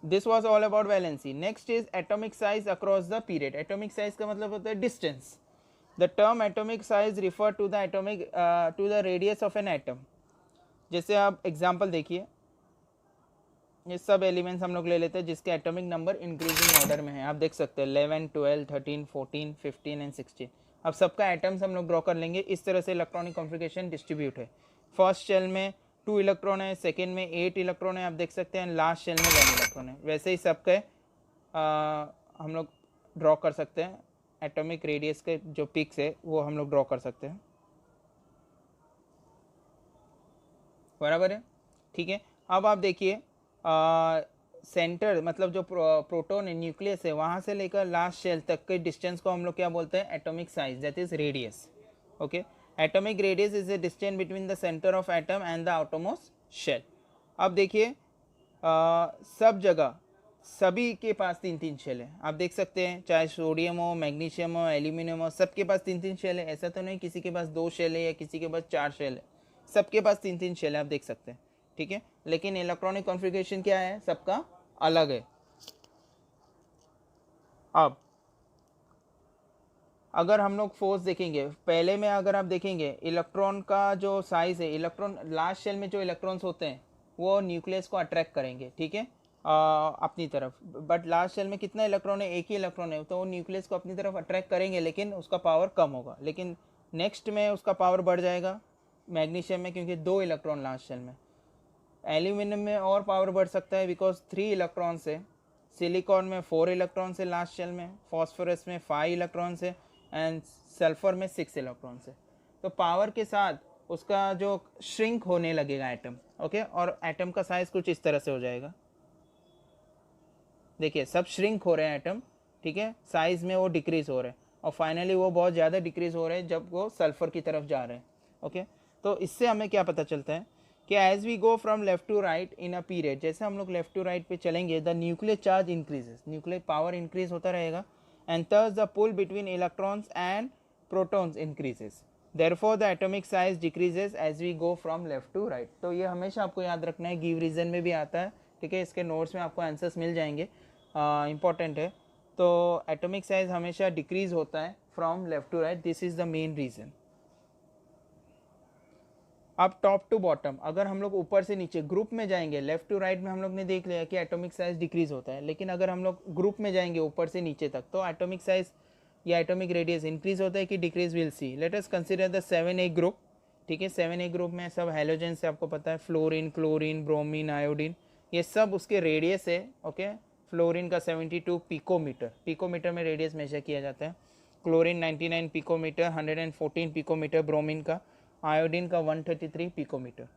This was all about valency. Next is atomic size across the period. Atomic size का मतलब होता है distance. The term atomic size refer to the atomic to the radius of an atom. जैसे आप example देखिए, ये सब elements हम लोग ले लेते हैं जिसके एटॉमिक नंबर इंक्रीजिंग ऑर्डर में है. आप देख सकते हैं 11, 12, 13, 14, 15 एंड 16. अब सबका एटम्स हम लोग ड्रॉ कर लेंगे. इस तरह से इलेक्ट्रॉनिक कॉन्फ़िगरेशन डिस्ट्रीब्यूट है. फर्स्ट शेल में 2 इलेक्ट्रॉन है, सेकेंड में 8 इलेक्ट्रॉन है, आप देख सकते हैं, लास्ट शेल में 1 इलेक्ट्रॉन है. वैसे ही सबके हम लोग ड्रॉ कर सकते हैं. एटॉमिक रेडियस के जो पिक्स है वो हम लोग ड्रॉ कर सकते हैं. बराबर है, ठीक है. अब आप देखिए सेंटर मतलब जो प्रोटॉन है, न्यूक्लियस है, वहाँ से लेकर लास्ट शेल तक के डिस्टेंस को हम लोग क्या बोलते हैं? Atomic size, that is radius. Okay, atomic radius is the distance between the centre of atom and the outermost shell. अब देखिए सब जगह सभी के पास 3-3 शेल है. आप देख सकते हैं, चाहे सोडियम हो, मैग्नीशियम हो, एल्यूमिनियम हो, सबके पास 3-3 शेल है. ऐसा तो नहीं किसी के पास 2 शेल है या किसी के पास 4 शेल है. सबके पास 3-3 शेल है, आप देख सकते हैं, ठीक है. लेकिन इलेक्ट्रॉनिक कॉन्फ़िगरेशन क्या है? सबका अलग है. अब अगर हम लोग फोर्स देखेंगे, पहले में अगर आप देखेंगे इलेक्ट्रॉन का जो साइज है, इलेक्ट्रॉन लास्ट शेल में जो इलेक्ट्रॉन्स होते हैं वो न्यूक्लियस को अट्रैक्ट करेंगे, ठीक है, अपनी तरफ. बट लास्ट शेल में कितना इलेक्ट्रॉन है? एक ही इलेक्ट्रॉन है, तो वो न्यूक्लियस को अपनी तरफ अट्रैक्ट करेंगे, लेकिन उसका पावर कम होगा. लेकिन नेक्स्ट में उसका पावर बढ़ जाएगा मैग्नीशियम में, क्योंकि 2 इलेक्ट्रॉन लास्ट शेल में. एल्यूमिनियम में और पावर बढ़ सकता है बिकॉज 3 इलेक्ट्रॉन से. सिलिकॉन में 4 इलेक्ट्रॉन से लास्ट शेल में. फॉस्फोरस में 5 इलेक्ट्रॉन से एंड सल्फर में 6 इलेक्ट्रॉन से. तो पावर के साथ उसका जो श्रिंक होने लगेगा एटम. ओके, और एटम का साइज कुछ इस तरह से हो जाएगा. देखिए सब श्रिंक हो रहे हैं एटम, ठीक है, साइज में वो डिक्रीज हो रहे हैं, और फाइनली वो बहुत ज़्यादा डिक्रीज हो रहे हैं जब वो सल्फर की तरफ जा रहे हैं. ओके, तो इससे हमें क्या पता चलता है कि as we go from left to right in a period, जैसे हम लोग लेफ्ट टू राइट पे चलेंगे, the nuclear charge increases, nuclear power increase होता रहेगा, and thus the pull between electrons and protons increases. Therefore the atomic size decreases as we go from left to right. तो ये हमेशा आपको याद रखना है, गिव रीजन में भी आता है, ठीक है, इसके नोट्स में आपको आंसर्स मिल जाएंगे, इंपॉर्टेंट है. तो एटॉमिक साइज हमेशा डिक्रीज होता है from left to right, this is the main reason. अब टॉप टू बॉटम, अगर हम लोग ऊपर से नीचे ग्रुप में जाएंगे, लेफ्ट टू राइट में हम लोग ने देख लिया कि एटॉमिक साइज डिक्रीज होता है, लेकिन अगर हम लोग ग्रुप में जाएंगे ऊपर से नीचे तक, तो एटॉमिक साइज या एटॉमिक रेडियस इंक्रीज होता है कि decrease, will see. Let us consider the 7A group, ठीक है. 7A ग्रुप में सब हेलोजन से, आपको पता है, फ्लोरीन, क्लोरीन, ब्रोमीन, आयोडीन, ये सब उसके रेडियस है. ओके, फ्लोरीन का 72 पिकोमीटर, पिकोमीटर में रेडियस मेजर किया जाता है. क्लोरीन 99 पिकोमीटर, 114 पिकोमीटर ब्रोमीन का, आयोडीन का 133 पिकोमीटर.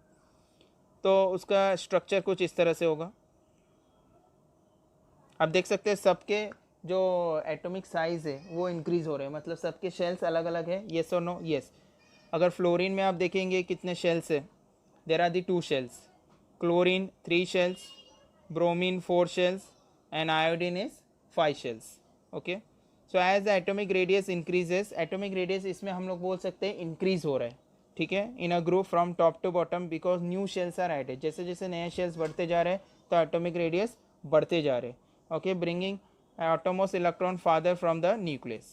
तो उसका स्ट्रक्चर कुछ इस तरह से होगा. आप देख सकते हैं सबके जो एटॉमिक साइज है वो इंक्रीज हो रहे हैं, मतलब सबके शेल्स अलग अलग है. येस और नो? येस. अगर फ्लोरीन में आप देखेंगे कितने शेल्स है, there are the 2 shells. Chlorine 3 shells, bromine 4 shells and iodine is 5 shells. Okay, so as the atomic radius increases, atomic radius इसमें हम लोग बोल सकते हैं इंक्रीज हो रहा है, ठीक है, in a group from top to bottom, because new shells are added. जैसे जैसे नए शेल्स बढ़ते जा रहे हैं तो एटॉमिक रेडियस बढ़ते जा रहे हैं. Okay, bringing atomos electron farther from the nucleus.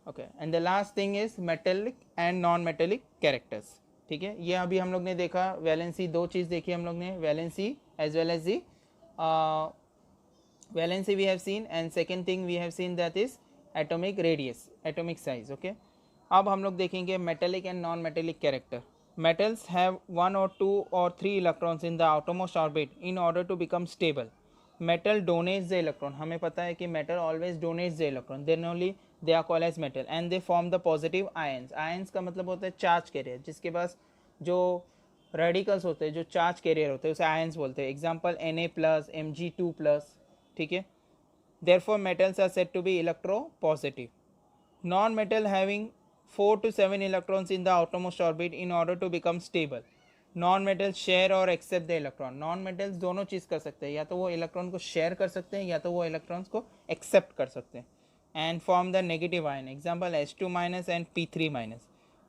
Okay, and the last thing is metallic and non metallic characters, ठीक है. ये अभी हम लोग ने देखा वैलेंसी, 2 चीज़ देखी हम लोग ने, valency as well as the valency we have seen, and second thing we have seen that is atomic radius, atomic size. Okay, अब हम लोग देखेंगे metallic and non metallic character. Metals have 1 or 2 or 3 electrons in the outermost orbit in order to become stable. Metal donates the electron, हमें पता है कि metal always donates the electron, then only they are called as metal, and they form the positive ions. ions का मतलब होता है charge carrier, जिसके पास जो रेडिकल्स होते हैं, जो चार्ज कैरियर होते हैं, उसे आयंस बोलते हैं. एग्जाम्पल Na+, Mg2+, ठीक है. Therefore metals are said to be electropositive. Non-metal having 4 to 7 electrons in the outermost orbit in order to become stable. Non-metals share or accept the electron. Non-metals दोनों चीज़ कर सकते हैं, या तो वो इलेक्ट्रॉन को शेयर कर सकते हैं या तो वो इलेक्ट्रॉन्स को एक्सेप्ट कर सकते हैं, and form the negative ion. Example H2- and P3-.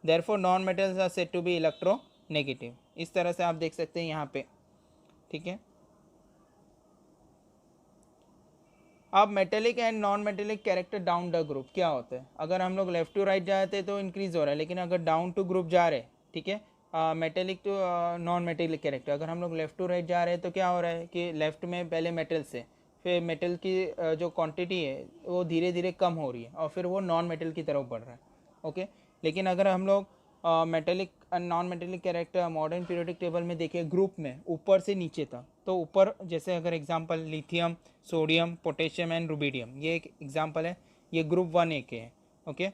Therefore non-metals are said to be electronegative. इस तरह से आप देख सकते हैं यहाँ पे, ठीक है. अब metallic and non metallic character down the group क्या होता है, अगर हम लोग लेफ्ट टू राइट जाते हैं तो इंक्रीज हो रहा है, लेकिन अगर डाउन टू ग्रुप जा रहे हैं, ठीक है, metallic to non metallic character, अगर हम लोग लेफ्ट टू राइट जा रहे हैं तो क्या हो रहा है कि लेफ्ट में पहले मेटल्स है, फिर मेटल की जो क्वांटिटी है वो धीरे धीरे कम हो रही है और फिर वो नॉन मेटल की तरफ बढ़ रहा है, ओके। लेकिन अगर हम लोग metallic and non metallic character modern periodic table में देखें ग्रुप में ऊपर से नीचे तक, तो ऊपर जैसे अगर example lithium, sodium, potassium and rubidium, ये एक एग्जांपल है, ये ग्रुप 1A के है, ओके।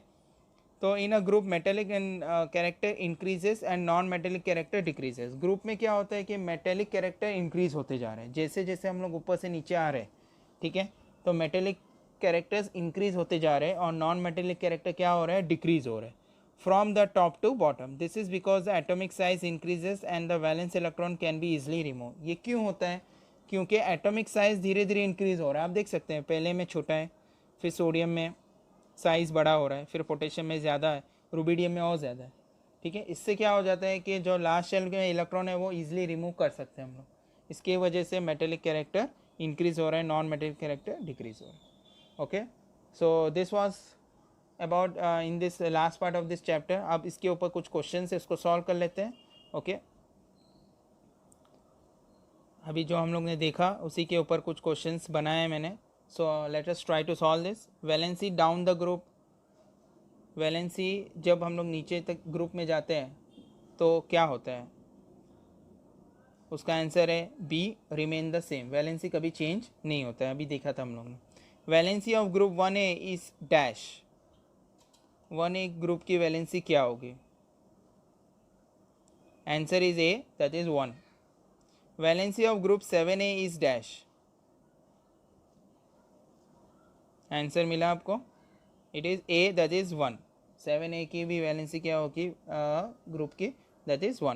तो in a group metallic and character increases and non metallic character decreases. Group में क्या होता है कि मेटेलिक कैरेक्टर इंक्रीज होते जा रहे हैं जैसे जैसे हम लोग ऊपर से नीचे आ रहे हैं, ठीक है। तो मेटेलिक कैरेक्टर्स इंक्रीज होते जा रहे हैं और नॉन मेटेलिक कैरेक्टर क्या हो रहा है, डिक्रीज हो रहे हैं from the top to bottom. This is because the atomic size increases and the valence electron can be easily remove. ये क्यों होता है, क्योंकि एटॉमिक साइज धीरे धीरे इंक्रीज हो रहा है। आप देख सकते हैं पहले में छोटा है, फिर सोडियम में साइज़ बड़ा हो रहा है, फिर पोटेशियम में ज़्यादा है, रुबिडियम में और ज़्यादा है, ठीक है। इससे क्या हो जाता है कि जो लास्ट शेल के इलेक्ट्रॉन है वो ईजिली रिमूव कर सकते हैं हम लोग, इसके वजह से मेटेलिक कैरेक्टर इंक्रीज हो रहा है, नॉन मेटेलिक कैरेक्टर डिक्रीज हो रहा है, okay. So this was about in this last part of this chapter. अब इसके ऊपर कुछ क्वेश्चन है, इसको सॉल्व कर लेते हैं, ओके। अभी जो हम लोग ने देखा उसी के ऊपर कुछ क्वेश्चंस बनाए हैं मैंने, so let us try to solve this. Valency down the group, valency जब हम लोग नीचे तक ग्रुप में जाते हैं तो क्या होता है, उसका आंसर है B, remain the same. Valency कभी चेंज नहीं होता है, अभी देखा था हम लोग ने। Valency of group 1A is dash, 1A group की वैलेंसी क्या होगी, answer is A, that is 1। Valency of group 7A is dash, answer मिला आपको, it is A, that is 1। 7A की भी वैलेंसी क्या होगी ग्रुप की, दैट इज़ 1।